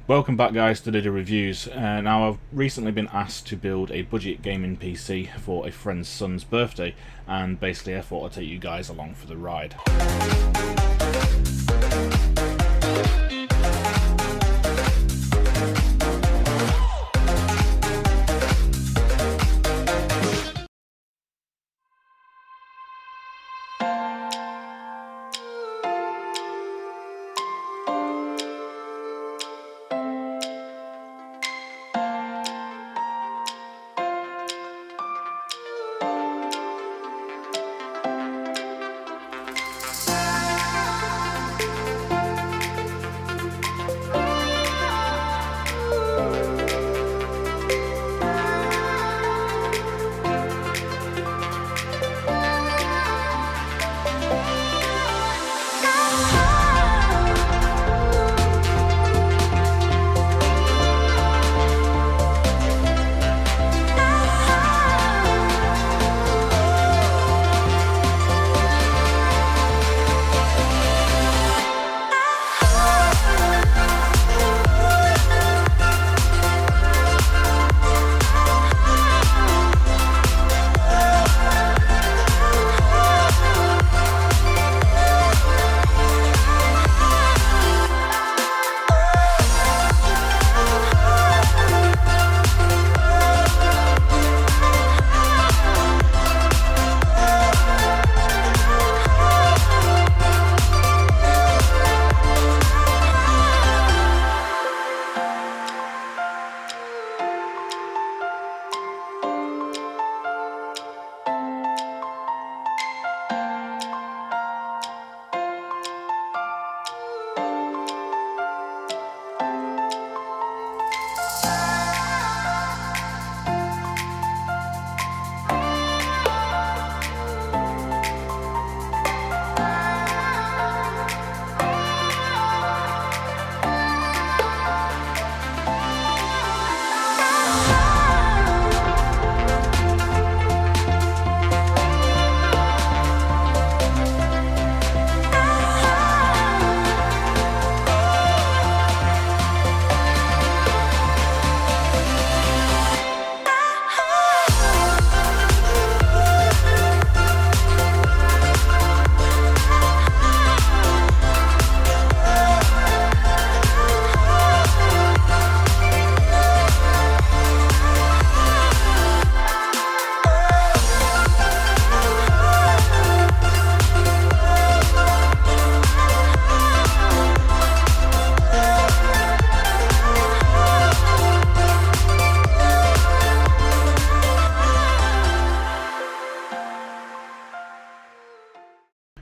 Welcome back guys to the reviews. Now I've recently been asked to build a budget gaming PC for a friend's son's birthday, and basically I thought I'd take you guys along for the ride.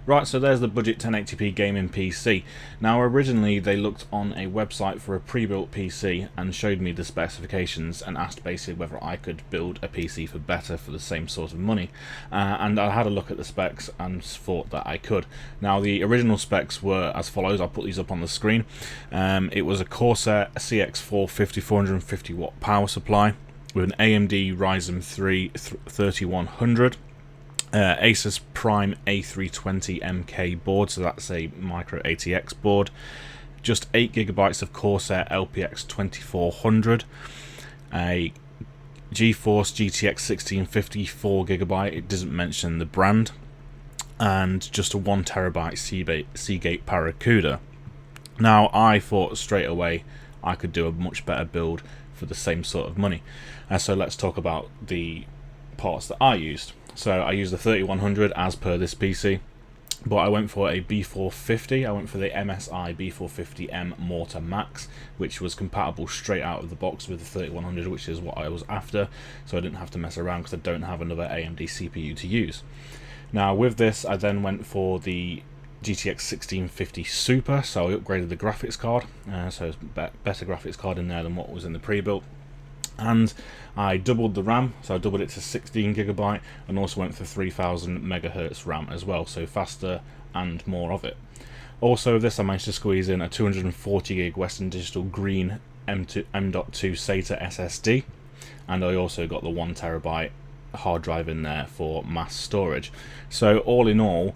Right, so there's the budget 1080p gaming PC. Now originally they looked on a website for a pre-built PC and showed me the specifications and asked basically whether I could build a PC for better for the same sort of money. And I had a look at the specs and thought that I could. Now the original specs were as follows. I'll put these up on the screen. It was a Corsair CX4 5450 watt power supply with an AMD Ryzen 3 3100. Asus Prime A320 MK board, so that's a micro ATX board, just 8GB of Corsair LPX 2400, a GeForce GTX 1650 4GB, it doesn't mention the brand, and just a 1TB Seagate Barracuda. Now I thought straight away I could do a much better build for the same sort of money, so let's talk about the parts that I used. So I used the 3100 as per this PC, but I went for a B450. I went for the MSI B450M Mortar Max, which was compatible straight out of the box with the 3100, which is what I was after, so I didn't have to mess around because I don't have another AMD CPU to use. Now with this I then went for the GTX 1650 Super, so I upgraded the graphics card, so it's better graphics card in there than what was in the pre-built. And I doubled the RAM, so I doubled it to 16GB, and also went for 3000 MHz RAM as well, so faster and more of it. Also with this I managed to squeeze in a 240GB Western Digital Green M.2 SATA SSD, and I also got the 1TB hard drive in there for mass storage. So all in all,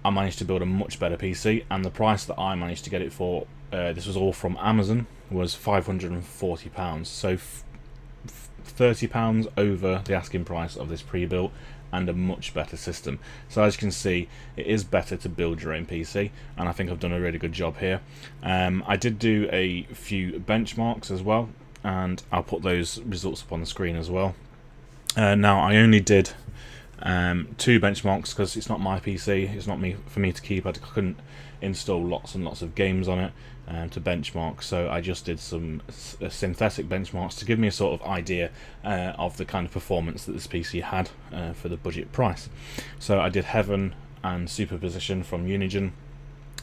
I managed to build a much better PC, and the price that I managed to get it for this was all from Amazon, was £540, so £30 over the asking price of this pre-built, and a much better system. So as you can see, it is better to build your own PC, and I think I've done a really good job here. I did do a few benchmarks as well, and I'll put those results up on the screen as well. Now I only did 2 benchmarks because it's not my PC, it's not for me to keep. I couldn't install lots and lots of games on it to benchmark, so I just did some synthetic benchmarks to give me a sort of idea of the kind of performance that this PC had for the budget price. So I did Heaven and Superposition from Unigine,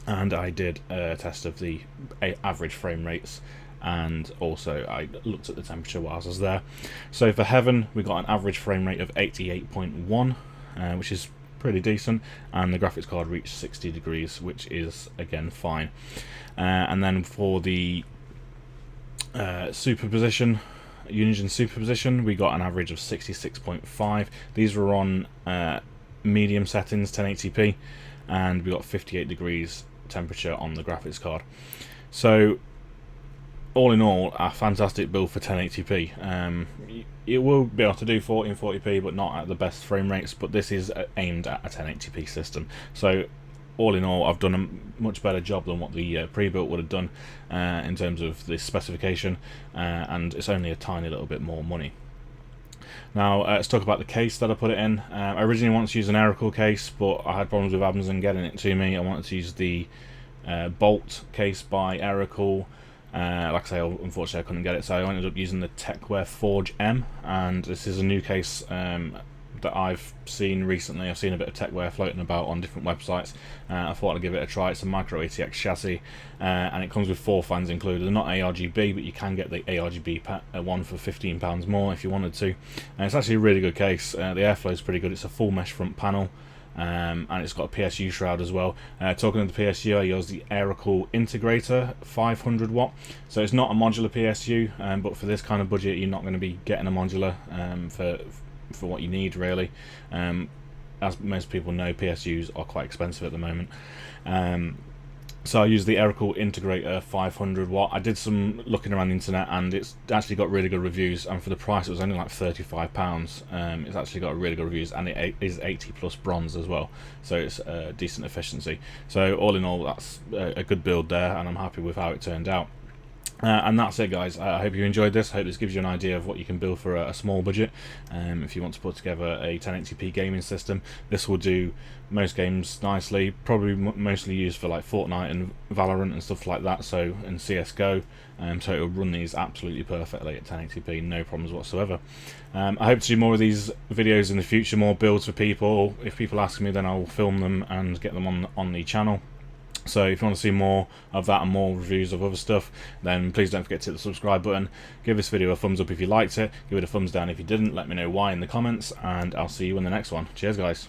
and I did a test of the average frame rates, and also I looked at the temperature whilst I was there. So for Heaven, we got an average frame rate of 88.1, which is pretty decent, and the graphics card reached 60 degrees, which is again fine. And then for the Superposition, Unigine Superposition, we got an average of 66.5. These were on medium settings, 1080p, and we got 58 degrees temperature on the graphics card. So all in all, a fantastic build for 1080p. It will be able to do 40 and 40p, but not at the best frame rates, but this is aimed at a 1080p system. So all in all, I've done a much better job than what the pre-built would have done in terms of the specification, and it's only a tiny little bit more money. Now let's talk about the case that I put it in. I originally wanted to use an Oracle case, but I had problems with Amazon getting it to me. I wanted to use the Bolt case by Oracle. Like I say, unfortunately I couldn't get it, so I ended up using the Techwear Forge M, and this is a new case that I've seen recently. I've seen a bit of Techwear floating about on different websites. I thought I'd give it a try. It's a micro ATX chassis, and it comes with 4 fans included. They're not ARGB, but you can get the ARGB one for £15 more if you wanted to. And it's actually a really good case. The airflow is pretty good. It's a full mesh front panel. And it's got a PSU shroud as well. Talking of the PSU, I use the Oracle Integrator 500 watt. So it's not a modular PSU, but for this kind of budget, you're not going to be getting a modular for what you need, really. As most people know, PSUs are quite expensive at the moment. So I use the Oracle Integrator 500 watt. I did some looking around the internet, and it's actually got really good reviews, and for the price it was only like £35. It's actually got really good reviews, and it is 80 plus bronze as well, so it's decent efficiency. So all in all, that's a good build there, and I'm happy with how it turned out. And that's it, guys. I hope you enjoyed this. I hope this gives you an idea of what you can build for a small budget. If you want to put together a 1080p gaming system, this will do most games nicely. Probably mostly used for like Fortnite and Valorant and stuff like that, so and CSGO. So it will run these absolutely perfectly at 1080p, no problems whatsoever. I hope to do more of these videos in the future, more builds for people. If people ask me, then I'll film them and get them on the channel. So if you want to see more of that and more reviews of other stuff, then please don't forget to hit the subscribe button. Give this video a thumbs up if you liked it, give it a thumbs down if you didn't, let me know why in the comments, and I'll see you in the next one. Cheers, guys.